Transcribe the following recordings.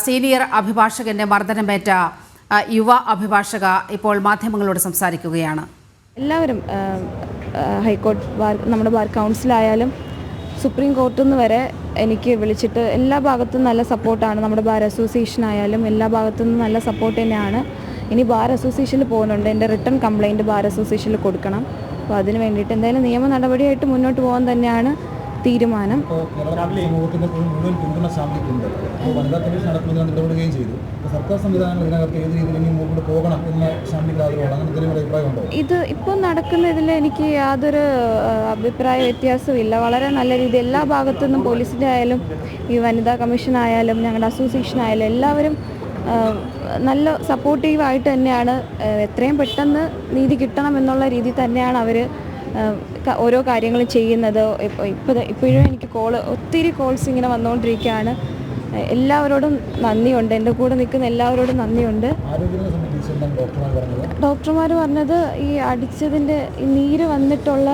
Senior അഭിഭാഷകന്റെ മർദ്ദനമേറ്റ യുവ അഭിഭാഷക ഇപ്പോൾ മാധ്യമങ്ങളോട് സംസാരിക്കുകയാണ്. എല്ലാവരും ഹൈക്കോടതി നമ്മുടെ ബാർ കൗൺസിലായാലും സുപ്രീം കോർട്ടിൽ നിന്ന് വരെ എനിക്ക് വിളിച്ചിട്ട് എല്ലാ ഭാഗത്തും നല്ല സപ്പോർട്ടാണ്. നമ്മുടെ ബാർ അസോസിയേഷൻ ആയാലും എല്ലാ ഭാഗത്തു നിന്നും നല്ല സപ്പോർട്ട് തന്നെയാണ്. ഇനി ബാർ അസോസിയേഷനിൽ പോകുന്നുണ്ട്. എൻ്റെ റിട്ടേൺ കംപ്ലയിൻറ്റ് ബാർ അസോസിയേഷനിൽ കൊടുക്കണം. അപ്പോൾ അതിന് വേണ്ടിയിട്ട് എന്തായാലും നിയമ നടപടിയായിട്ട് മുന്നോട്ട് പോകാൻ തന്നെയാണ് തീരുമാനം. ഇത് ഇപ്പോൾ നടക്കുന്നതിൽ എനിക്ക് യാതൊരു അഭിപ്രായ വ്യത്യാസവും ഇല്ല. വളരെ നല്ല രീതിയിൽ എല്ലാ ഭാഗത്തു നിന്നും പോലീസിൻ്റെ ആയാലും ഈ വനിതാ കമ്മീഷൻ ആയാലും ഞങ്ങളുടെ അസോസിയേഷൻ ആയാലും എല്ലാവരും നല്ല സപ്പോർട്ടീവായിട്ട് തന്നെയാണ്. എത്രയും പെട്ടെന്ന് നീതി കിട്ടണം എന്നുള്ള രീതിയിൽ തന്നെയാണ് അവർ ഓരോ കാര്യങ്ങളും ചെയ്യുന്നത്. ഇപ്പോഴും എനിക്ക് ഒത്തിരി കോൾസ് ഇങ്ങനെ വന്നുകൊണ്ടിരിക്കുകയാണ്. എല്ലാവരോടും നന്ദിയുണ്ട്. എൻ്റെ കൂടെ നിൽക്കുന്ന എല്ലാവരോടും നന്ദിയുണ്ട്. ഡോക്ടർമാർ പറഞ്ഞത് ഈ അടിച്ചതിൻ്റെ നീര് വന്നിട്ടുള്ള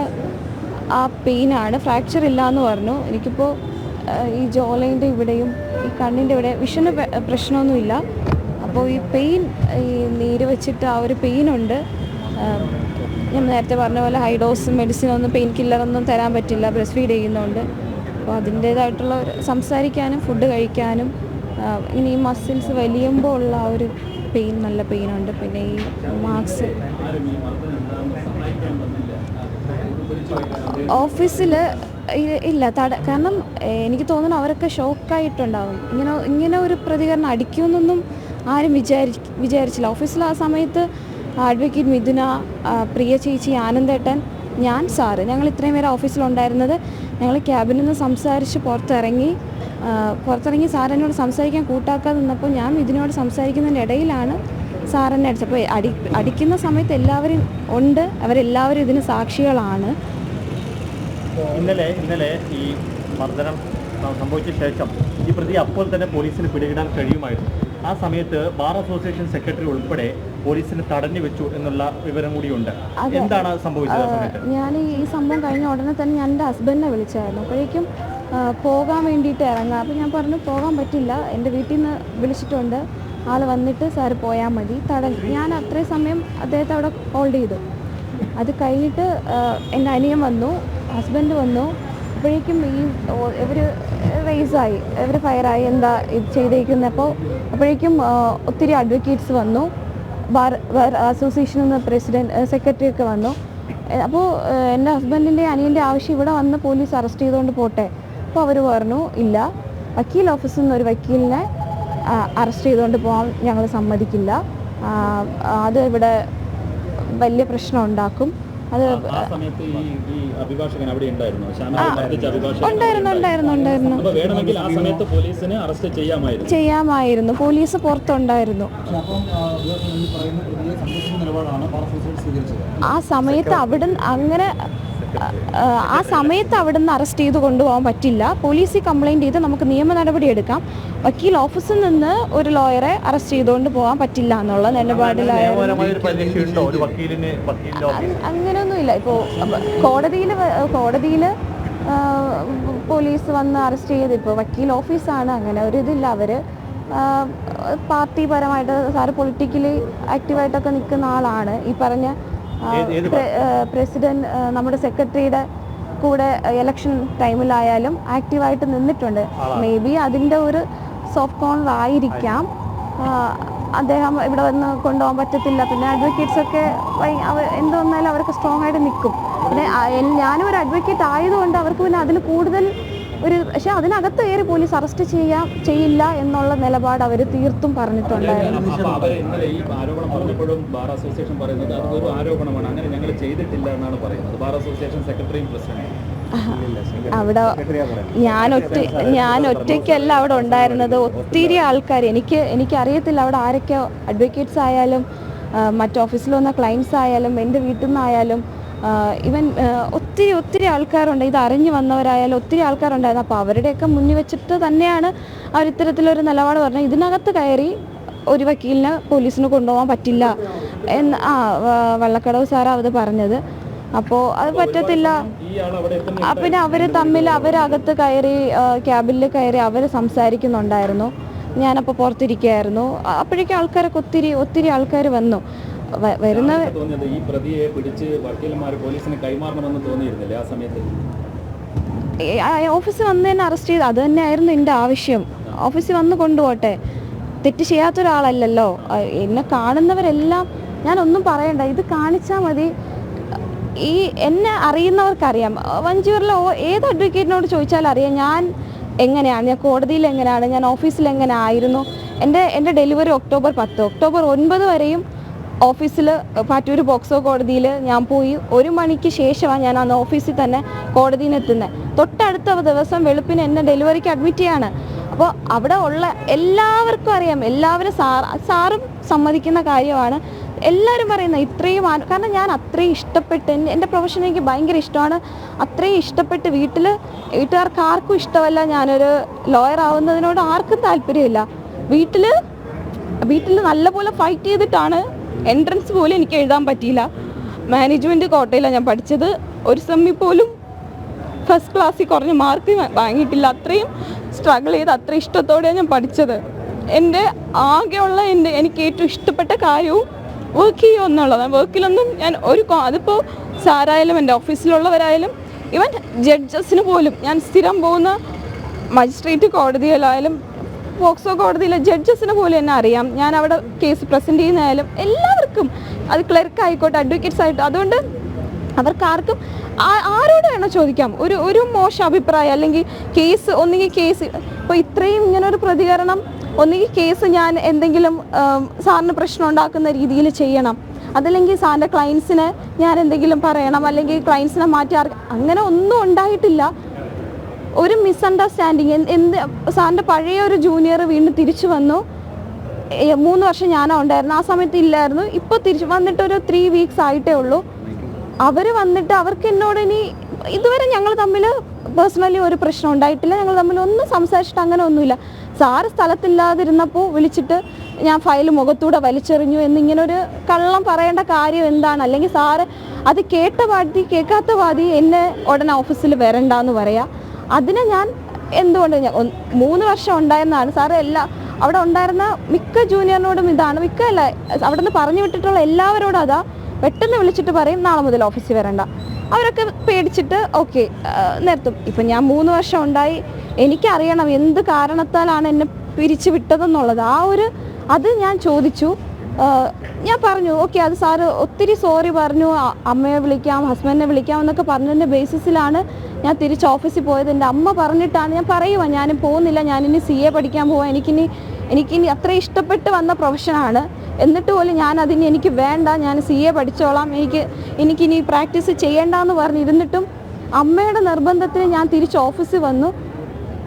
ആ പെയിനാണ്, ഫ്രാക്ചർ ഇല്ല എന്ന് പറഞ്ഞു. എനിക്കിപ്പോൾ ഈ ജോലൈൻ്റെ ഇവിടെയും ഈ കണ്ണിൻ്റെ ഇവിടെ വിഷന് പ്രശ്നമൊന്നുമില്ല. അപ്പോൾ ഈ പെയിൻ, ഈ നീര് വെച്ചിട്ട് ആ ഒരു പെയിനുണ്ട്. ഞാൻ നേരത്തെ പറഞ്ഞ പോലെ ഹൈ ഡോസ് മെഡിസിനൊന്നും പെയിൻ കില്ലറൊന്നും തരാൻ പറ്റില്ല, ബ്രസ്റ്റ് ഫീഡ് ചെയ്യുന്നുണ്ട്. അപ്പോൾ അതിൻ്റേതായിട്ടുള്ള സംസാരിക്കാനും ഫുഡ് കഴിക്കാനും ഇങ്ങനെ ഈ മസിൽസ് വലിയുമ്പോൾ ഉള്ള ആ ഒരു പെയിൻ, നല്ല പെയിനുണ്ട്. പിന്നെ ഈ മാർക്സ് ഓഫീസിൽ ഇല്ല കാരണം എനിക്ക് തോന്നുന്നു അവരൊക്കെ ഷോക്കായിട്ടുണ്ടാവും. ഇങ്ങനെ ഒരു പ്രതികരണം അടിക്കുമെന്നൊന്നും ആരും വിചാരിച്ചില്ല. ഓഫീസിൽ ആ സമയത്ത് അഡ്വക്കേറ്റ് മിഥുന, പ്രിയ ചേച്ചി, ആനന്ദേട്ടൻ, ഞാൻ, സാറ്, ഞങ്ങൾ ഇത്രയും പേര് ഓഫീസിലുണ്ടായിരുന്നത്. ഞങ്ങൾ ക്യാബിനിൽ നിന്ന് സംസാരിച്ച് പുറത്തിറങ്ങി സാറിനോട് സംസാരിക്കാൻ കൂട്ടാക്കാതെ നിന്നപ്പോൾ ഞാൻ ഇതിനോട് സംസാരിക്കുന്നതിൻ്റെ ഇടയിലാണ് സാറിനെ അടിച്ചത്. അപ്പോൾ അടിക്കുന്ന സമയത്ത് എല്ലാവരും ഉണ്ട്, അവരെല്ലാവരും ഇതിന് സാക്ഷികളാണ്. ഇന്നലെ ഈ മർദ്ദനം സംഭവിച്ച ശേഷം ഈ പ്രതി അപ്പോൾ തന്നെ പോലീസിന് പിടികിടാൻ കഴിയുമായിരുന്നു. ആ സമയത്ത് ബാർ അസോസിയേഷൻ സെക്രട്ടറി ഉൾപ്പെടെ പോലീസിന് തടഞ്ഞു വെച്ചു എന്നുള്ള വിവരം കൂടിയുണ്ട്. എന്താണ് സംഭവിച്ചത്? ഞാൻ ഈ സംഭവം കഴിഞ്ഞ ഉടനെ തന്നെ ഞാൻ എൻ്റെ ഹസ്ബൻഡിനെ വിളിച്ചായിരുന്നു. അപ്പോഴേക്കും പോകാൻ വേണ്ടിയിട്ട് ഇറങ്ങാം. അപ്പോൾ ഞാൻ പറഞ്ഞു പോകാൻ പറ്റില്ല, എൻ്റെ വീട്ടിൽ നിന്ന് വിളിച്ചിട്ടുണ്ട്, ആൾ വന്നിട്ട് സാറ് പോയാൽ മതി. ഞാൻ അത്രയും സമയം അദ്ദേഹത്തെ അവിടെ ഹോൾഡ് ചെയ്തു. അത് കഴിഞ്ഞിട്ട് എൻ്റെ അനിയൻ വന്നു, ഹസ്ബൻഡ് വന്നു. അപ്പോഴേക്കും ഇവർ റേസായി, ഇവർ ഫയറായി, എന്താ ഇത് ചെയ്തേക്കുന്നത്. അപ്പോഴേക്കും ഒത്തിരി അഡ്വക്കേറ്റ്സ് വന്നു, ബാർ അസോസിയേഷനിൽ നിന്ന് പ്രസിഡൻറ്റ്, സെക്രട്ടറി ഒക്കെ വന്നു. അപ്പോൾ എൻ്റെ ഹസ്ബൻഡിൻ്റെ അനിയൻ്റെ ആവശ്യം ഇവിടെ വന്ന് പോലീസ് അറസ്റ്റ് ചെയ്തുകൊണ്ട് പോട്ടെ. അപ്പോൾ അവർ പറഞ്ഞു ഇല്ല, വക്കീൽ ഓഫീസിൽ നിന്ന് ഒരു വക്കീലിനെ അറസ്റ്റ് ചെയ്തുകൊണ്ട് പോകാൻ ഞങ്ങൾ സമ്മതിക്കില്ല, അത് ഇവിടെ വലിയ പ്രശ്നം ഉണ്ടാക്കും. അത് ചെയ്യാമായിരുന്നു. പോലീസ് പുറത്തുണ്ടായിരുന്നു. ആ സമയത്ത് അവിടുന്ന് അറസ്റ്റ് ചെയ്ത് കൊണ്ടുപോകാൻ പറ്റില്ല. പോലീസിൽ കംപ്ലൈൻറ്റ് ചെയ്ത് നമുക്ക് നിയമ നടപടി എടുക്കാം. വക്കീൽ ഓഫീസിൽ നിന്ന് ഒരു ലോയറെ അറസ്റ്റ് ചെയ്തുകൊണ്ട് പോകാൻ പറ്റില്ല എന്നുള്ള നിലപാടിലായിരുന്നു. അങ്ങനെയൊന്നുമില്ല. ഇപ്പോൾ കോടതിയിൽ പോലീസ് വന്ന് അറസ്റ്റ് ചെയ്ത്, ഇപ്പോൾ വക്കീൽ ഓഫീസാണ്, അങ്ങനെ ഒരു ഇതില്ല. അവർ പാർട്ടിപരമായിട്ട്, സാറ് പൊളിറ്റിക്കലി ആക്റ്റീവായിട്ടൊക്കെ നിൽക്കുന്ന ആളാണ്. ഈ പറഞ്ഞ പ്രസിഡന്റ്, നമ്മുടെ സെക്രട്ടറിയുടെ കൂടെ ഇലക്ഷൻ ടൈമിലായാലും ആക്റ്റീവായിട്ട് നിന്നിട്ടുണ്ട്. മേ ബി അതിൻ്റെ ഒരു സോഫ്റ്റ് കോർണർ ആയിരിക്കാം. അദ്ദേഹം ഇവിടെ വന്ന് കൊണ്ടുപോകാൻ പറ്റത്തില്ല. പിന്നെ അഡ്വക്കേറ്റ്സൊക്കെ എന്ത് വന്നാലും അവർക്ക് സ്ട്രോങ് ആയിട്ട് നിൽക്കും. പിന്നെ ഞാനും ഒരു അഡ്വക്കേറ്റ് ആയതുകൊണ്ട് അവർക്ക് പിന്നെ അതിൽ കൂടുതൽ പക്ഷെ അതിനകത്ത് കയറി പോലീസ് അറസ്റ്റ് ചെയ്യില്ല എന്നുള്ള നിലപാട് അവർ തീർത്തും പറഞ്ഞിട്ടുണ്ടായിരുന്നു. അവിടെ ഞാൻ ഒറ്റയ്ക്കല്ല അവിടെ ഉണ്ടായിരുന്നത്. ഒത്തിരി ആൾക്കാർ, എനിക്കറിയത്തില്ല അവിടെ ആരൊക്കെ അഡ്വക്കേറ്റ്സ് ആയാലും മറ്റ് ഓഫീസിൽ വന്ന ക്ലയൻസ് ആയാലും എൻ്റെ വീട്ടിൽ നിന്നായാലും ഇവൻ ഒത്തിരി ആൾക്കാരുണ്ട്. ഇത് അറിഞ്ഞു വന്നവരായാലും ഒത്തിരി ആൾക്കാരുണ്ടായിരുന്നു. അപ്പോൾ അവരുടെയൊക്കെ മുന്നിൽ വെച്ചിട്ട് തന്നെയാണ് അവർ ഇത്തരത്തിലൊരു നിലപാട് പറഞ്ഞത്. ഇതിനകത്ത് കയറി ഒരു വക്കീലിനെ പോലീസിന് കൊണ്ടുപോകാൻ പറ്റില്ല എന്ന് വള്ളക്കടവ് സാറാണ് അത് പറഞ്ഞത്. അപ്പോൾ അത് പറ്റത്തില്ല. പിന്നെ അവർ തമ്മിൽ അവരകത്ത് കയറി ക്യാബിനിൽ കയറി അവർ സംസാരിക്കുന്നുണ്ടായിരുന്നു. ഞാനപ്പോൾ പുറത്തിരിക്കുകയായിരുന്നു. അപ്പോഴേക്കും ആൾക്കാരൊക്കെ ഒത്തിരി ആൾക്കാർ വന്നു. വരുന്ന ഈ പ്രതിയെ പിടിച്ച് വക്കീലന്മാർ പോലീസിന് കൈമാറണമെന്ന് തോന്നിയിരുന്നില്ലേ ആ സമയത്ത്? ഓഫീസിൽ വന്ന് തന്നെ അറസ്റ്റ് ചെയ്ത് അത് തന്നെയായിരുന്നു എൻ്റെ ആവശ്യം. ഓഫീസിൽ വന്ന് കൊണ്ടുപോട്ടെ, തെറ്റ് ചെയ്യാത്ത ഒരാളല്ലല്ലോ. എന്നെ കാണുന്നവരെല്ലാം, ഞാനൊന്നും പറയണ്ട, ഇത് കാണിച്ചാൽ മതി. ഈ എന്നെ അറിയുന്നവർക്കറിയാം. വഞ്ചിയൂരിലെ ഏത് അഡ്വക്കേറ്റിനോട് ചോദിച്ചാലും അറിയാം ഞാൻ എങ്ങനെയാണ്, ഞാൻ കോടതിയിൽ എങ്ങനെയാണ്, ഞാൻ ഓഫീസിൽ എങ്ങനെ ആയിരുന്നു. എൻ്റെ ഡെലിവറി ഒക്ടോബർ 10. ഒക്ടോബർ 9 വരെയും ഓഫീസിൽ പാറ്റൂർ പോക്സോ കോടതിയിൽ ഞാൻ പോയി. 1 മണിക്ക് ശേഷമാണ് ഞാൻ അന്ന് ഓഫീസിൽ തന്നെ കോടതിയിൽ നിന്ന് എത്തുന്നത്. തൊട്ടടുത്ത ദിവസം വെളുപ്പിന് എന്നെ ഡെലിവറിക്ക് അഡ്മിറ്റ് ചെയ്യാണ്. അപ്പോൾ അവിടെ ഉള്ള എല്ലാവർക്കും അറിയാം, എല്ലാവരും സാറും സമ്മതിക്കുന്ന കാര്യമാണ്. എല്ലാവരും പറയുന്നത് ഇത്രയും കാരണം ഞാൻ അത്രയും ഇഷ്ടപ്പെട്ട്, എൻ്റെ പ്രൊഫഷൻ എനിക്ക് ഭയങ്കര ഇഷ്ടമാണ്. അത്രയും ഇഷ്ടപ്പെട്ട് വീട്ടുകാർക്ക് ആർക്കും ഇഷ്ടമല്ല ഞാനൊരു ലോയർ ആവുന്നതിനോട്, ആർക്കും താല്പര്യമില്ല. വീട്ടിൽ നല്ലപോലെ ഫൈറ്റ് ചെയ്തിട്ടാണ്. എൻട്രൻസ് പോലും എനിക്ക് എഴുതാൻ പറ്റിയില്ല. മാനേജ്മെൻറ്റ് കോട്ടയിലാണ് ഞാൻ പഠിച്ചത്. ഒരു സെമ്മിൽ പോലും ഫസ്റ്റ് ക്ലാസ്സിൽ കുറഞ്ഞ മാർക്ക് വാങ്ങിയിട്ടില്ല. അത്രയും സ്ട്രഗിൾ ചെയ്ത് അത്രയും ഇഷ്ടത്തോടെയാണ് ഞാൻ പഠിച്ചത്. എൻ്റെ ആകെയുള്ള എനിക്ക് ഏറ്റവും ഇഷ്ടപ്പെട്ട കാര്യവും വർക്ക് ചെയ്യുക എന്നുള്ളതാണ്. വർക്കിലൊന്നും ഞാൻ അതിപ്പോൾ സാറായാലും എൻ്റെ ഓഫീസിലുള്ളവരായാലും ഈവൻ ജഡ്ജസിന് പോലും, ഞാൻ സ്ഥിരം പോകുന്ന മജിസ്ട്രേറ്റ് കോടതിയിലായാലും പോക്സോ കോടതിയിലെ ജഡ്ജസിന് പോലും എന്നെ അറിയാം. ഞാൻ അവിടെ കേസ് പ്രസൻറ്റ് ചെയ്യുന്നതായാലും എല്ലാവർക്കും, അത് ക്ലർക്ക് ആയിക്കോട്ടെ, അഡ്വക്കേറ്റ്സ് ആയിട്ട്, അതുകൊണ്ട് അവർക്കാർക്കും ആരോട് വേണോ ചോദിക്കാം. ഒരു മോശം അഭിപ്രായം അല്ലെങ്കിൽ ഒന്നുകിൽ കേസ് ഇപ്പോൾ ഇത്രയും ഇങ്ങനൊരു പ്രതികരണം, ഒന്നുകിൽ കേസ് ഞാൻ എന്തെങ്കിലും സാറിന് പ്രശ്നം ഉണ്ടാക്കുന്ന രീതിയിൽ ചെയ്യണം, അതല്ലെങ്കിൽ സാറിൻ്റെ ക്ലയൻസിനെ ഞാൻ എന്തെങ്കിലും പറയണം, അല്ലെങ്കിൽ ക്ലയൻസിനെ മാറ്റി അങ്ങനെ ഒന്നും ഉണ്ടായിട്ടില്ല. ഒരു മിസ്അണ്ടർസ്റ്റാൻഡിങ്. സാറിൻ്റെ പഴയ ഒരു ജൂനിയർ വീണ്ടും തിരിച്ചു വന്നു. 3 വർഷം ഞാനാ ഉണ്ടായിരുന്നു, ആ സമയത്ത് ഇല്ലായിരുന്നു. ഇപ്പോൾ തിരിച്ചു വന്നിട്ട് ഒരു 3 വീക്സ് ആയിട്ടേ ഉള്ളൂ. അവർ വന്നിട്ട് അവർക്ക് എന്നോട് ഇതുവരെ ഞങ്ങൾ തമ്മിൽ പേഴ്സണലി ഒരു പ്രശ്നം ഉണ്ടായിട്ടില്ല. ഞങ്ങൾ തമ്മിൽ ഒന്നും സംസാരിച്ചിട്ട് അങ്ങനെ ഒന്നുമില്ല. സാറ് സ്ഥലത്തില്ലാതിരുന്നപ്പോൾ വിളിച്ചിട്ട് ഞാൻ ഫയൽ മുഖത്തൂടെ വലിച്ചെറിഞ്ഞു എന്നിങ്ങനൊരു കള്ളം പറയേണ്ട കാര്യം എന്താണ്? അല്ലെങ്കിൽ സാറ് അത് കേൾക്കാത്ത പാതി എന്നെ ഉടനെ ഓഫീസിൽ വരണ്ടെന്ന് പറയാം. അതിനെ ഞാൻ എന്തുകൊണ്ട് 3 വർഷം ഉണ്ടായിരുന്നതാണ് സാറ്. അവിടെ ഉണ്ടായിരുന്ന മിക്ക ജൂനിയറിനോടും ഇതാണ്, അവിടെ നിന്ന് പറഞ്ഞു വിട്ടിട്ടുള്ള എല്ലാവരോടും അതാ. പെട്ടെന്ന് വിളിച്ചിട്ട് പറയും നാളെ മുതൽ ഓഫീസിൽ വരണ്ട. അവരൊക്കെ പേടിച്ചിട്ട് ഓക്കെ നിർത്തും. ഇപ്പം ഞാൻ 3 വർഷം ഉണ്ടായി, എനിക്കറിയണം എന്ത് കാരണത്താലാണ് എന്നെ പിരിച്ചു വിട്ടതെന്നുള്ളത്. അത് ഞാൻ ചോദിച്ചു. ഞാൻ പറഞ്ഞു ഓക്കെ, അത് സാറ് ഒത്തിരി സോറി പറഞ്ഞു, അമ്മയെ വിളിക്കാം, ഹസ്ബൻഡിനെ വിളിക്കാം എന്നൊക്കെ പറഞ്ഞതിൻ്റെ ബേസിസിലാണ് ഞാൻ തിരിച്ച് ഓഫീസിൽ പോയത്. എൻ്റെ അമ്മ പറഞ്ഞിട്ടാണ് ഞാൻ പറയുക, ഞാനും പോകുന്നില്ല, ഞാനിനി CA പഠിക്കാൻ പോവാം, എനിക്കിനി അത്ര ഇഷ്ടപ്പെട്ട് വന്ന പ്രൊഫഷനാണ്. എന്നിട്ട് പോലും എനിക്ക് വേണ്ട, ഞാൻ CA പഠിച്ചോളാം, എനിക്കിനി പ്രാക്ടീസ് ചെയ്യേണ്ടെന്ന് പറഞ്ഞിരുന്നിട്ടും അമ്മയുടെ നിർബന്ധത്തിന് ഞാൻ തിരിച്ച് ഓഫീസിൽ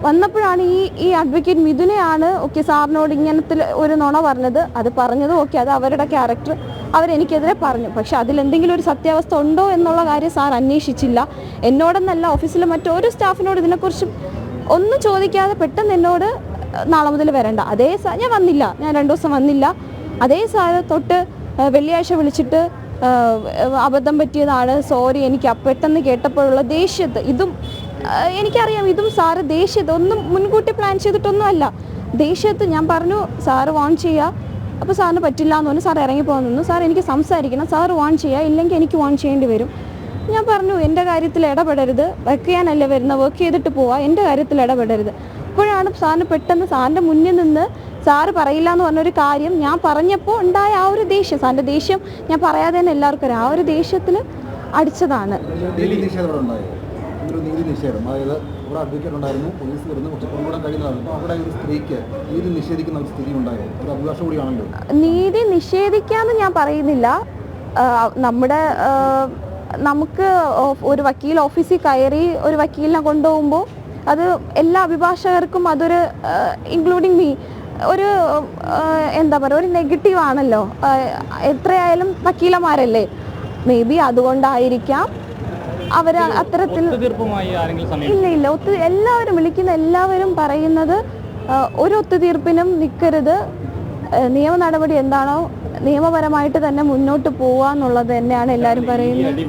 വന്നപ്പോഴാണ് ഈ അഡ്വക്കേറ്റ് മിഥുനെയാണ് ഓക്കെ സാറിനോട് ഇങ്ങനത്തെ ഒരു നുണ പറഞ്ഞത്. അത് പറഞ്ഞത് ഓക്കെ, അത് അവരുടെ ക്യാരക്ടർ, അവരെനിക്കെതിരെ പറഞ്ഞു. പക്ഷെ അതിലെന്തെങ്കിലും ഒരു സത്യാവസ്ഥ ഉണ്ടോ എന്നുള്ള കാര്യം സാർ അന്വേഷിച്ചില്ല. എന്നോടെന്നല്ല, ഓഫീസിലെ മറ്റൊരു സ്റ്റാഫിനോട് ഇതിനെക്കുറിച്ച് ഒന്നും ചോദിക്കാതെ പെട്ടെന്ന് എന്നോട് നാളെ മുതൽ വരണ്ട. ഞാൻ വന്നില്ല, ഞാൻ 2 ദിവസം വന്നില്ല. അതേ സാറ് തൊട്ട് വെള്ളിയാഴ്ച വിളിച്ചിട്ട് അബദ്ധം പറ്റിയതാണ്, സോറി, എനിക്ക് പെട്ടെന്ന് കേട്ടപ്പോഴുള്ള ദേഷ്യത്ത്, എനിക്കറിയാം ഇതും സാറ് ദേഷ്യത്ത്, ഒന്നും മുൻകൂട്ടി പ്ലാൻ ചെയ്തിട്ടൊന്നുമല്ല. ദേഷ്യത്ത് ഞാൻ പറഞ്ഞു സാറ് വാൺ ചെയ്യുക. അപ്പോൾ സാറിന് പറ്റില്ല എന്ന് പറഞ്ഞു. സാർ ഇറങ്ങിപ്പോകാൻ നിന്നു. സാർ എനിക്ക് സംസാരിക്കണം, സാറ് വാൺ ചെയ്യുക, ഇല്ലെങ്കിൽ എനിക്ക് വാൺ ചെയ്യേണ്ടി വരും. ഞാൻ പറഞ്ഞു എൻ്റെ കാര്യത്തിൽ ഇടപെടരുത്, വർക്ക് ചെയ്യാനല്ലേ വരുന്നത്, വർക്ക് ചെയ്തിട്ട് പോവാം, എൻ്റെ കാര്യത്തിൽ ഇടപെടരുത്. അപ്പോഴാണ് സാറിന് പെട്ടെന്ന് സാറിൻ്റെ മുന്നിൽ നിന്ന് സാറ് പറയില്ല എന്ന് പറഞ്ഞൊരു കാര്യം ഞാൻ പറഞ്ഞപ്പോൾ ഉണ്ടായ ആ ഒരു ദേഷ്യം, സാറിൻ്റെ ദേഷ്യം ഞാൻ പറയാതെ തന്നെ എല്ലാവർക്കും അറിയാം, ആ ഒരു ദേഷ്യത്തിൽ അടിച്ചതാണ്. നീതി നിഷേധം, അതായത് ഇവിടെ അഡ്വക്കേറ്റ് ഉണ്ടായിരുന്നു, പോലീസ് വരുന്നു, കുറച്ച് കൊണ്ടുപോകാൻ കഴിയുന്നതായിരുന്നു. അവിടെ ഒരു സ്ത്രീക്ക് നീതി നിഷേധിക്കുന്ന ഒരു സ്ഥിതി ഉണ്ടായിരുന്നു. ഒരു അഭിഭാഷക കൂടിയാണല്ലോ. നീതി നിഷേധിക്കാമെന്ന് ഞാൻ പറയുന്നില്ല. നമുക്ക് ഒരു വക്കീൽ ഓഫീസിൽ കയറി ഒരു വക്കീലിനെ കൊണ്ടുപോകുമ്പോൾ അത് എല്ലാ അഭിഭാഷകർക്കും അതൊരു ഇൻക്ലൂഡിങ് മീ ഒരു ഒരു നെഗറ്റീവ് ആണല്ലോ. എത്രയായാലും വക്കീലന്മാരല്ലേ, മേ ബി അതുകൊണ്ടായിരിക്കാം അവർ അത്തരത്തിൽ. ഇല്ല, എല്ലാവരും വിളിക്കുന്ന എല്ലാവരും പറയുന്നത് ഒരു ഒത്തുതീർപ്പിനും നിൽക്കരുത്, നിയമ നടപടി എന്താണോ നിയമപരമായിട്ട് തന്നെ മുന്നോട്ട് പോവുക എന്നുള്ളത് തന്നെയാണ് എല്ലാവരും പറയുന്നത്.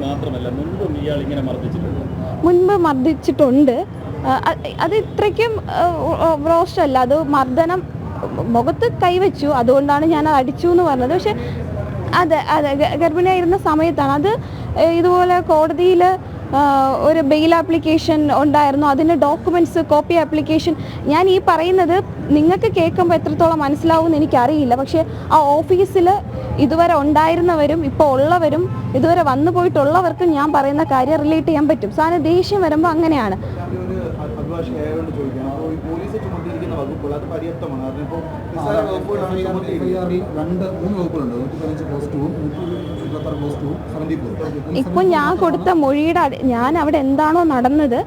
മുൻപ് മർദ്ദിച്ചിട്ടുണ്ട്. അത് ഇത്രയ്ക്കും ബ്രോഷല്ല, അത് മർദ്ദനം മുഖത്ത് കൈവച്ചു, അതുകൊണ്ടാണ് ഞാൻ അത് അടിച്ചു എന്ന് പറഞ്ഞത്. പക്ഷെ അതെ ഗർഭിണിയായിരുന്ന സമയത്താണ് അത്. ഇതുപോലെ കോടതിയിൽ ഒരു ബെയിൽ ആപ്ലിക്കേഷൻ ഉണ്ടായിരുന്നു, അതിൻ്റെ ഡോക്യുമെൻറ്റ്സ് കോപ്പി ആപ്ലിക്കേഷൻ. ഞാൻ ഈ പറയുന്നത് നിങ്ങൾക്ക് കേൾക്കുമ്പോൾ എത്രത്തോളം മനസ്സിലാവുമെന്ന് എനിക്കറിയില്ല. പക്ഷേ ആ ഓഫീസിൽ ഇതുവരെ ഉണ്ടായിരുന്നവരും ഇപ്പോൾ ഉള്ളവരും ഇതുവരെ വന്നു പോയിട്ടുള്ളവർക്കും ഞാൻ പറയുന്ന കാര്യം റിലേറ്റ് ചെയ്യാൻ പറ്റും. സാറിന് ദേഷ്യം വരുമ്പോൾ അങ്ങനെയാണ്. അഭിഭാഷകയായതുകൊണ്ട് ചോദിക്കണം, അപ്പോൾ ഈ പോലീസ് ചുമത്തിയിരിക്കുന്ന വകുപ്പുകൾ അത് പര്യാപ്തമാണ്? അതിനിപ്പോൾ മൂന്ന് വകുപ്പുകളുണ്ട്, 115+2, ഇപ്പോൾ ഞാൻ കൊടുത്ത മൊഴിയുടെ ഞാൻ അവിടെ എന്താണോ നടന്നത്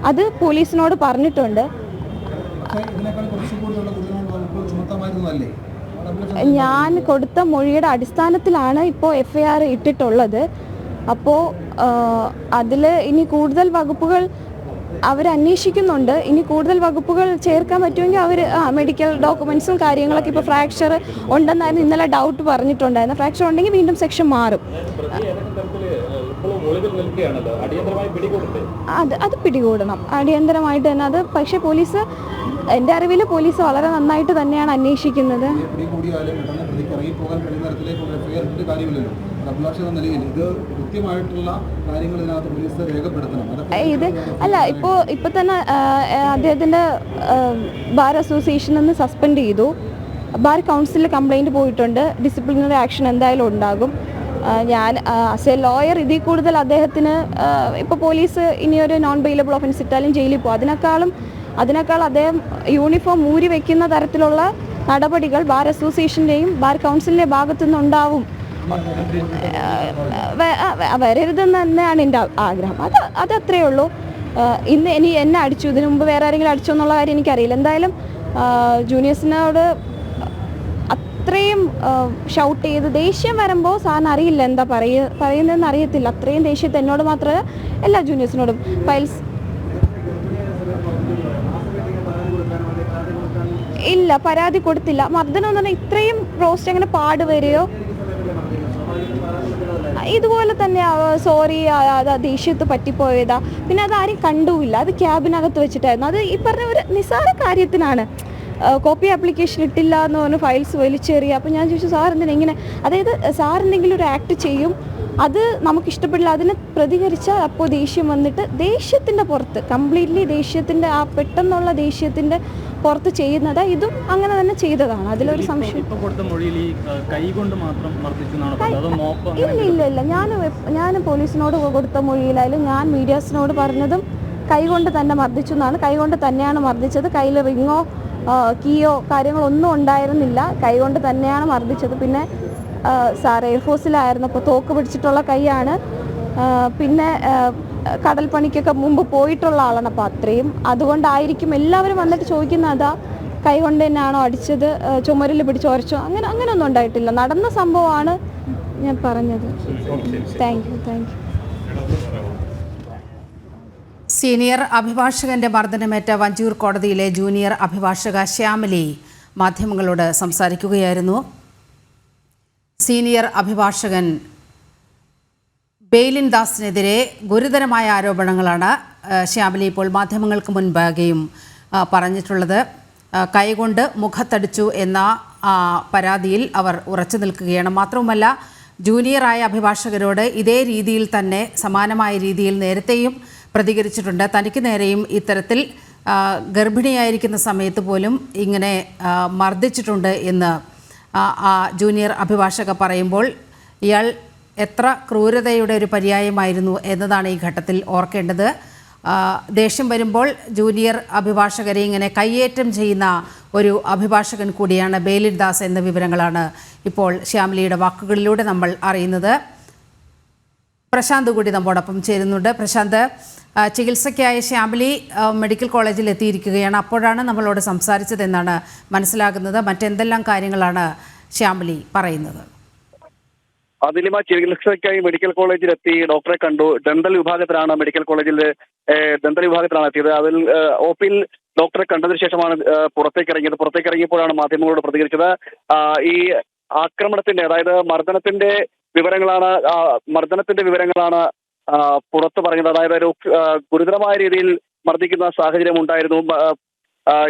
അത് പോലീസിനോട് പറഞ്ഞിട്ടുണ്ട്. ഇതിനേക്കാൾ കുറച്ചും കൂടിയുള്ള വകുപ്പുകൾ ചുമത്താമായിരുന്നതല്ലേ? ഞാൻ കൊടുത്ത മൊഴിയുടെ അടിസ്ഥാനത്തിലാണ് ഇപ്പോൾ FIR ഇട്ടിട്ടുള്ളത്. അപ്പോൾ അതിൽ ഇനി കൂടുതൽ വകുപ്പുകൾ അവരന്വേഷിക്കുന്നുണ്ട്. ഇനി കൂടുതൽ വകുപ്പുകൾ ചേർക്കാൻ പറ്റുമെങ്കിൽ അവർ മെഡിക്കൽ ഡോക്യുമെൻറ്റ്സും കാര്യങ്ങളൊക്കെ, ഇപ്പോൾ ഫ്രാക്ചർ ഉണ്ടെന്നായിരുന്നു ഇന്നലെ ഡൗട്ട് പറഞ്ഞിട്ടുണ്ടായിരുന്നു. ഫ്രാക്ചർ ഉണ്ടെങ്കിൽ വീണ്ടും സെക്ഷൻ മാറും. അത് പിടികൂടണം അടിയന്തരമായിട്ട് തന്നെ. അത് പക്ഷേ പോലീസ്, എൻ്റെ അറിവിൽ പോലീസ് വളരെ നന്നായിട്ട് തന്നെയാണ് അന്വേഷിക്കുന്നത്. ഇത് അല്ല, ഇപ്പോൾ തന്നെ അദ്ദേഹത്തിൻ്റെ ബാർ അസോസിയേഷനിൽ നിന്ന് സസ്പെൻഡ് ചെയ്തു. ബാർ കൗൺസിലിൽ കംപ്ലൈൻറ്റ് പോയിട്ടുണ്ട്. ഡിസിപ്ലിനറി ആക്ഷൻ എന്തായാലും ഉണ്ടാകും. ഞാൻ ആസ് എ ലോയർ ഇതിൽ കൂടുതൽ അദ്ദേഹത്തിന് ഇപ്പോൾ പോലീസ് ഇനിയൊരു നോൺ ബെയിലബിൾ ഓഫൻസ് ഇട്ടാലും ജയിലിൽ പോകും. അതിനേക്കാൾ അദ്ദേഹം യൂണിഫോം ഊരി വയ്ക്കുന്ന തരത്തിലുള്ള നടപടികൾ ബാർ അസോസിയേഷൻ്റെയും ബാർ കൗൺസിലിൻ്റെ ഭാഗത്തുനിന്നുണ്ടാവും. വരരുതെന്ന് തന്നെയാണ് എൻ്റെ ആഗ്രഹം. അതത്രയേ ഉള്ളൂ. ഇനി എന്നെ അടിച്ചു, ഇതിനു മുമ്പ് വേറെ ആരെങ്കിലും അടിച്ചോ എന്നുള്ള കാര്യം എനിക്കറിയില്ല. എന്തായാലും ജൂനിയേഴ്സിനോട് അത്രയും ഷൗട്ട് ചെയ്ത് ദേഷ്യം വരുമ്പോൾ സാറിന് അറിയില്ല എന്താ പറയുന്നതെന്ന് അറിയത്തില്ല. അത്രയും ദേഷ്യത്തെ എന്നോട് മാത്രമല്ല എല്ലാ ജൂനിയേഴ്സിനോടും. ഫയൽസ് ഇല്ല, പരാതി കൊടുത്തില്ല. മർദ്ദനം എന്ന് പറഞ്ഞാൽ ഇത്രയും റോസ്റ്റ് അങ്ങനെ പാടുവരികയോ ഇതുപോലെ തന്നെ സോറി അത് ദേഷ്യത്ത് പറ്റിപ്പോയതാ. പിന്നെ അതാരും കണ്ടുമില്ല. അത് ക്യാബിനകത്ത് വെച്ചിട്ടായിരുന്നു. അത് ഈ പറഞ്ഞ ഒരു നിസ്സാര കാര്യത്തിനാണ്. കോപ്പി ആപ്ലിക്കേഷൻ ഇട്ടില്ല എന്ന് പറഞ്ഞ് ഫയൽസ് വലിച്ചെറിയുക. അപ്പോൾ ഞാൻ ചോദിച്ചു, സാർ എന്തിനാ ഇങ്ങനെ? അതായത് സാർ എന്തെങ്കിലും ഒരു ആക്ട് ചെയ്യും, അത് നമുക്കിഷ്ടപ്പെടില്ല, അതിന് പ്രതികരിച്ചാൽ അപ്പോൾ ദേഷ്യം വന്നിട്ട് ദേഷ്യത്തിൻ്റെ പുറത്ത് കംപ്ലീറ്റ്ലി ദേഷ്യത്തിൻ്റെ ആ പെട്ടെന്നുള്ള ദേഷ്യത്തിൻ്റെ പുറത്ത് ചെയ്യുന്നത്. ഇതും അങ്ങനെ തന്നെ ചെയ്തതാണ്. അതിലൊരു സംശയം ഇല്ല. ഞാൻ പോലീസിനോട് കൊടുത്ത മൊഴിയിലായാലും ഞാൻ മീഡിയാസിനോട് പറഞ്ഞതും കൈകൊണ്ട് തന്നെ മർദ്ദിച്ചു എന്നാണ്. കൈകൊണ്ട് തന്നെയാണ് മർദ്ദിച്ചത്. കയ്യിൽ റിങ്ങോ കീയോ കാര്യങ്ങളൊന്നും ഉണ്ടായിരുന്നില്ല. കൈകൊണ്ട് തന്നെയാണ് മർദ്ദിച്ചത്. പിന്നെ സാർ എയർഫോഴ്സിലായിരുന്നു, അപ്പോൾ തോക്ക് പിടിച്ചിട്ടുള്ള കൈയാണ്. പിന്നെ കടൽ പണിക്കൊക്കെ മുമ്പ് പോയിട്ടുള്ള ആളാണ്. അപ്പോൾ അത്രയും അതുകൊണ്ടായിരിക്കും എല്ലാവരും വന്നിട്ട് ചോദിക്കുന്ന അതാ കൈ കൊണ്ട് തന്നെയാണോ അടിച്ചത്, ചുമരിൽ പിടിച്ച് ഉരച്ചോ, അങ്ങനെയൊന്നും ഉണ്ടായിട്ടില്ല. നടന്ന സംഭവമാണ് ഞാൻ പറഞ്ഞത്. Thank you. സീനിയർ അഭിഭാഷകന്റെ മർദ്ദനമേറ്റ വഞ്ചിയൂർ കോടതിയിലെ ജൂനിയർ അഭിഭാഷക ശ്യാമലി മാധ്യമങ്ങളോട് സംസാരിക്കുകയായിരുന്നു. സീനിയർ അഭിഭാഷകൻ ബെയിലിൻ ദാസിനെതിരെ ഗുരുതരമായ ആരോപണങ്ങളാണ് ശ്യാമലി ഇപ്പോൾ മാധ്യമങ്ങൾക്ക് മുൻപാകെയും പറഞ്ഞിട്ടുള്ളത്. കൈകൊണ്ട് മുഖത്തടിച്ചു എന്ന പരാതിയിൽ അവർ ഉറച്ചു നിൽക്കുകയാണ്. മാത്രവുമല്ല, ജൂനിയറായ അഭിഭാഷകരോട് ഇതേ രീതിയിൽ തന്നെ സമാനമായ രീതിയിൽ നേരത്തെയും പ്രതികരിച്ചിട്ടുണ്ട്. തനിക്ക് നേരെയും ഇത്തരത്തിൽ ഗർഭിണിയായിരിക്കുന്ന സമയത്ത് പോലും ഇങ്ങനെ മർദ്ദിച്ചിട്ടുണ്ട് എന്ന് ജൂനിയർ അഭിഭാഷക പറയുമ്പോൾ ഇയാൾ എത്ര ക്രൂരതയുടെ ഒരു പര്യായമായിരുന്നു എന്നതാണ് ഈ ഘട്ടത്തിൽ ഓർക്കേണ്ടത്. ദേഷ്യം വരുമ്പോൾ ജൂനിയർ അഭിഭാഷകരെ ഇങ്ങനെ കയ്യേറ്റം ചെയ്യുന്ന ഒരു അഭിഭാഷകൻ കൂടിയാണ് ബെയിലിൻ ദാസ് എന്ന വിവരങ്ങളാണ് ഇപ്പോൾ ശ്യാമലിയുടെ വാക്കുകളിലൂടെ നമ്മൾ അറിയുന്നത്. പ്രശാന്ത് കൂടി നമ്മോടൊപ്പം ചേരുന്നുണ്ട്. പ്രശാന്ത്, ചികിത്സയ്ക്കായി ശ്യാമലി മെഡിക്കൽ കോളേജിൽ എത്തിയിരിക്കുകയാണ്. അപ്പോഴാണ് നമ്മളോട് സംസാരിച്ചതെന്നാണ് മനസ്സിലാകുന്നത്. മറ്റെന്തെല്ലാം കാര്യങ്ങളാണ് ശ്യാമലി പറയുന്നത്? അതിലിമ ചികിത്സയ്ക്കായി മെഡിക്കൽ കോളേജിൽ എത്തി ഡോക്ടറെ കണ്ടു. ദന്തൽ വിഭാഗത്തിലാണ് എത്തിയത്. അതിൽ OPയിൽ ഡോക്ടറെ കണ്ടതിന് ശേഷമാണ് പുറത്തേക്ക് ഇറങ്ങിയപ്പോഴാണ് മാധ്യമങ്ങളോട് പ്രതികരിച്ചത്. ഈ ആക്രമണത്തിന്റെ, അതായത് മർദ്ദനത്തിന്റെ വിവരങ്ങളാണ് പുറത്തു പറഞ്ഞത്. അതായത് ഒരു ഗുരുതരമായ രീതിയിൽ മർദ്ദിക്കുന്ന സാഹചര്യം ഉണ്ടായിരുന്നു.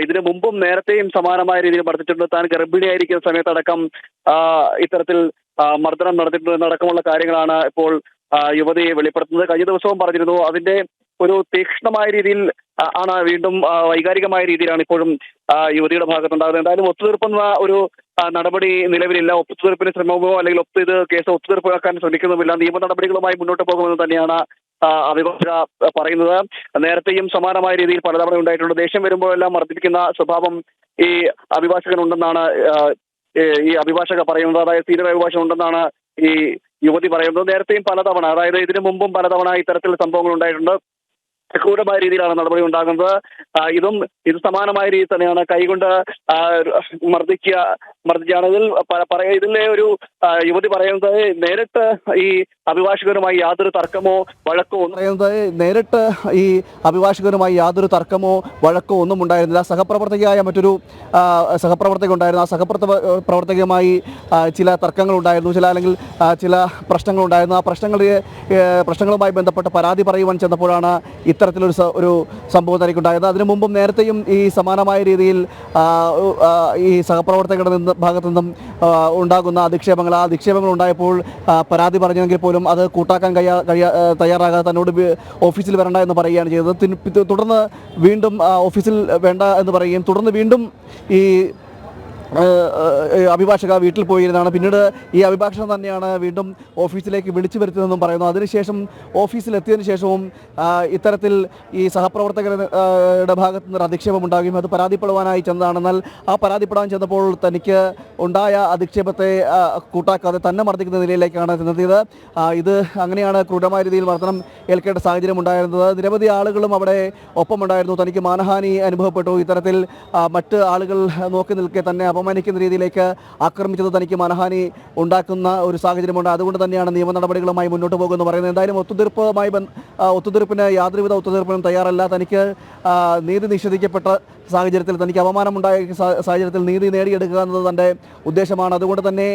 ഇതിനു മുമ്പും നേരത്തെയും സമാനമായ രീതിയിൽ മർദ്ദിച്ചിട്ടുണ്ട്. താൻ ഗർഭിണിയായിരിക്കുന്ന സമയത്തടക്കം ഇത്തരത്തിൽ മർദ്ദനം നടത്തിയിട്ടുള്ളതടക്കമുള്ള കാര്യങ്ങളാണ് ഇപ്പോൾ യുവതിയെ വെളിപ്പെടുത്തുന്നത്. കഴിഞ്ഞ ദിവസവും പറഞ്ഞിരുന്നു. അതിന്റെ ഒരു തീക്ഷ്ണമായ രീതിയിൽ ആണ് വീണ്ടും വൈകാരികമായ രീതിയിലാണ് ഇപ്പോഴും യുവതിയുടെ ഭാഗത്തുണ്ടാകുന്നത്. എന്തായാലും ഒത്തുതീർപ്പെന്ന ഒരു നടപടി നിലവിലില്ല. ഒത്തുതീർപ്പിന് ശ്രമമോ അല്ലെങ്കിൽ കേസ് ഒത്തുതീർപ്പാക്കാൻ ശ്രമിക്കുന്നുമില്ല. നിയമ നടപടികളുമായി മുന്നോട്ട് പോകുമെന്ന് തന്നെയാണ് അഭിഭാഷക പറയുന്നത്. നേരത്തെയും സമാനമായ രീതിയിൽ പലതവണ ഉണ്ടായിട്ടുണ്ട്. ദേഷ്യം വരുമ്പോഴെല്ലാം മർദ്ദിപ്പിക്കുന്ന സ്വഭാവം ഈ അഭിഭാഷകനുണ്ടെന്നാണ് ഈ അഭിഭാഷക പറയുന്നത്. അതായത് സീനിയർ അഭിഭാഷകൻ ഉണ്ടെന്നാണ് ഈ യുവതി പറയുന്നത്. നേരത്തെയും പലതവണ, അതായത് ഇതിനു മുമ്പും പലതവണ ഇത്തരത്തിൽ സംഭവങ്ങൾ ഉണ്ടായിട്ടുണ്ട്. ക്രൂരമായ രീതിയിലാണ് നടപടി ഉണ്ടാകുന്നത്. ഇത് സമാനമായ രീതിയിൽ തന്നെയാണ് കൈകൊണ്ട് മർദ്ദിക്കുകയാണ്. ഇതിലെ ഒരു യുവതി പറയുന്നത് നേരിട്ട് ഈ അഭിഭാഷകരുമായി യാതൊരു തർക്കമോ വഴക്കോ ഒന്നും ഉണ്ടായിരുന്നില്ല. സഹപ്രവർത്തകയായ മറ്റൊരു സഹപ്രവർത്തക ഉണ്ടായിരുന്നു. ആ സഹപ്രവർത്തകയുമായി ചില തർക്കങ്ങൾ ഉണ്ടായിരുന്നു, ചില പ്രശ്നങ്ങൾ ഉണ്ടായിരുന്നു. ആ പ്രശ്നങ്ങളുമായി ബന്ധപ്പെട്ട് പരാതി പറയുവാൻ ചെന്നപ്പോഴാണ് ഇത്തരത്തിലൊരു സംഭവം തനിക്കുണ്ടായത്. അതിനു മുമ്പും നേരത്തെയും ഈ സമാനമായ രീതിയിൽ ഈ സഹപ്രവർത്തകരുടെ ഭാഗത്തു നിന്നും ഉണ്ടാകുന്ന അധിക്ഷേപങ്ങൾ ഉണ്ടായപ്പോൾ പരാതി പറഞ്ഞെങ്കിൽ പോലും അത് കൂട്ടാക്കാൻ തയ്യാറാകാതെ തന്നോട് ഓഫീസിൽ വരണ്ട എന്ന് പറയുകയാണ് ചെയ്തത്. തുടർന്ന് വീണ്ടും ഓഫീസിൽ വേണ്ട എന്ന് പറയുകയും തുടർന്ന് വീണ്ടും ഈ അഭിഭാഷക വീട്ടിൽ പോയിരുന്നതാണ്. പിന്നീട് ഈ അഭിഭാഷകൻ തന്നെയാണ് വീണ്ടും ഓഫീസിലേക്ക് വിളിച്ചു വരുത്തിയതെന്നും പറയുന്നു. അതിനുശേഷം ഓഫീസിലെത്തിയതിനു ശേഷവും ഇത്തരത്തിൽ ഈ സഹപ്രവർത്തകരുടെ ഭാഗത്തു നിന്ന് അധിക്ഷേപം ഉണ്ടാകുകയും അത് പരാതിപ്പെടുവാനായി ചെന്നതാണ്. എന്നാൽ ആ പരാതിപ്പെടാൻ ചെന്നപ്പോൾ തനിക്ക് ഉണ്ടായ അധിക്ഷേപത്തെ കൂട്ടാക്കാതെ തന്നെ മർദ്ദിക്കുന്ന നിലയിലേക്കാണ് ചെന്നെത്തിയത്. ഇത് അങ്ങനെയാണ് ക്രൂരമായ രീതിയിൽ മർദ്ദനം ഏൽക്കേണ്ട സാഹചര്യം ഉണ്ടായിരുന്നത്. നിരവധി ആളുകളും അവിടെ ഒപ്പമുണ്ടായിരുന്നു. തനിക്ക് മാനഹാനി അനുഭവപ്പെട്ടു. ഇത്തരത്തിൽ മറ്റ് ആളുകൾ നോക്കി നിൽക്കെ തന്നെ അപമാനിക്കുന്ന രീതിയിലേക്ക് ആക്രമിച്ചത് തനിക്ക് മനഹാനി ഉണ്ടാക്കുന്ന ഒരു സാഹചര്യമുണ്ട്. അതുകൊണ്ട് തന്നെയാണ് നിയമ നടപടികളുമായി മുന്നോട്ട് പോകുമെന്ന് പറയുന്നത്. എന്തായാലും ഒത്തുതീർപ്പിന് യാതൊരുവിധ ഒത്തുതീർപ്പിനും തയ്യാറല്ല. തനിക്ക് നീതി നിഷേധിക്കപ്പെട്ട സാഹചര്യത്തിൽ, തനിക്ക് അപമാനമുണ്ടായ സാഹചര്യത്തിൽ നീതി നേടിയെടുക്കുക എന്നത് തൻ്റെ ഉദ്ദേശമാണ്. അതുകൊണ്ട് തന്നെ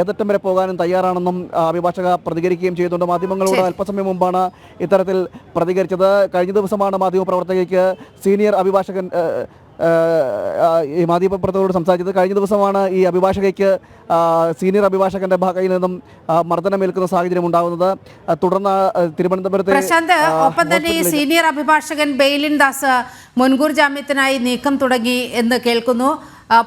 ഏതറ്റം വരെ പോകാനും തയ്യാറാണെന്നും അഭിഭാഷക പ്രതികരിക്കുകയും ചെയ്യുന്നുണ്ട്. മാധ്യമങ്ങളോട് അല്പസമയം മുമ്പാണ് ഇത്തരത്തിൽ പ്രതികരിച്ചത്. കഴിഞ്ഞ ദിവസമാണ് മാധ്യമപ്രവർത്തകയ്ക്ക് സീനിയർ അഭിഭാഷകൻ ഈ മാധ്യമപ്രവർത്തകരോട് സംസാരിച്ചത്. കഴിഞ്ഞ ദിവസമാണ് ഈ അഭിഭാഷകയ്ക്ക് സീനിയർ അഭിഭാഷകന്റെ ഭാഗയിൽ നിന്നും മർദ്ദനമേൽക്കുന്ന സാഹചര്യം ഉണ്ടാകുന്നത്. തുടർന്ന് തിരുവനന്തപുരത്തെ പ്രശാന്ത്, ഒപ്പം തന്നെ ഈ സീനിയർ അഭിഭാഷകൻ ബെയിലിൻ ദാസ് മുൻകൂർ ജാമ്യത്തിനായി നീക്കം തുടങ്ങി എന്ന് കേൾക്കുന്നു.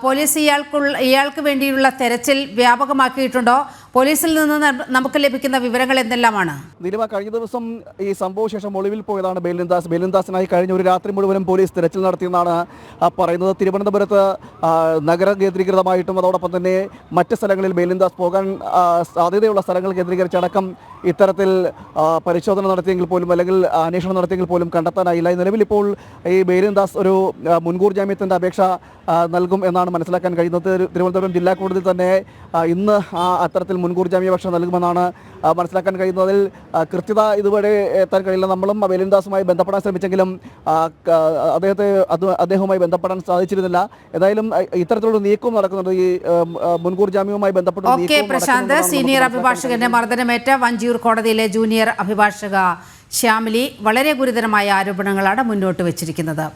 പോലീസ് ഇയാൾക്ക് വേണ്ടിയുള്ള തെരച്ചിൽ വ്യാപകമാക്കിയിട്ടുണ്ടോ? പോലീസിൽ നിന്ന് നമുക്ക് ലഭിക്കുന്ന വിവരങ്ങൾ എന്തെല്ലാമാണ്? നിലവ കഴിഞ്ഞ ദിവസം ഈ സംഭവശേഷം ഒളിവിൽ പോയതാണ് ബെയിലിൻ ദാസിനായി കഴിഞ്ഞ ഒരു രാത്രി മുഴുവനും പോലീസ് തെരച്ചിൽ നടത്തിയെന്നാണ് പറയുന്നത്. തിരുവനന്തപുരത്ത് നഗര കേന്ദ്രീകൃതമായിട്ടും അതോടൊപ്പം തന്നെ മറ്റ് സ്ഥലങ്ങളിൽ ബെയിലിൻ ദാസ് പോകാൻ സാധ്യതയുള്ള സ്ഥലങ്ങൾ കേന്ദ്രീകരിച്ചടക്കം ഇത്തരത്തിൽ പരിശോധന നടത്തിയെങ്കിൽ പോലും അല്ലെങ്കിൽ അന്വേഷണം നടത്തിയെങ്കിൽ പോലും കണ്ടെത്താനായില്ല. നിലവിൽ ഇപ്പോൾ ഈ ബെയിലിൻ ദാസ് ഒരു മുൻകൂർ ജാമ്യത്തിൻ്റെ അപേക്ഷ നൽകും എന്നാണ് മനസ്സിലാക്കാൻ കഴിയുന്നത്. തിരുവനന്തപുരം ജില്ലാ കോടതിയിൽ തന്നെ ഇന്ന് അത്തരത്തിൽ മുൻകൂർ ജാമ്യാപേക്ഷ നൽകുമെന്നാണ് മനസ്സിലാക്കാൻ കഴിയുന്നത്. അതിൽ കൃത്യത ഇതുവരെ എത്താൻ കഴിയില്ല. നമ്മളും ബെയിലിൻ ദാസുമായി ബന്ധപ്പെടാൻ ശ്രമിച്ചെങ്കിലും അദ്ദേഹവുമായി ബന്ധപ്പെടാൻ സാധിച്ചിരുന്നില്ല. ഏതായാലും ഇത്തരത്തിലുള്ള നീക്കം നടക്കുന്നുണ്ട്. ഈ മുൻകൂർ ജാമ്യവുമായി ബന്ധപ്പെട്ട് പ്രശാന്ത്, സീനിയർ അഭിഭാഷകന്റെ മർദ്ദനമേറ്റ വഞ്ചിയൂർ കോടതിയിലെ ജൂനിയർ അഭിഭാഷക ശ്യാമിലി വളരെ ഗുരുതരമായ ആരോപണങ്ങളാണ് മുന്നോട്ട് വച്ചിരിക്കുന്നത്.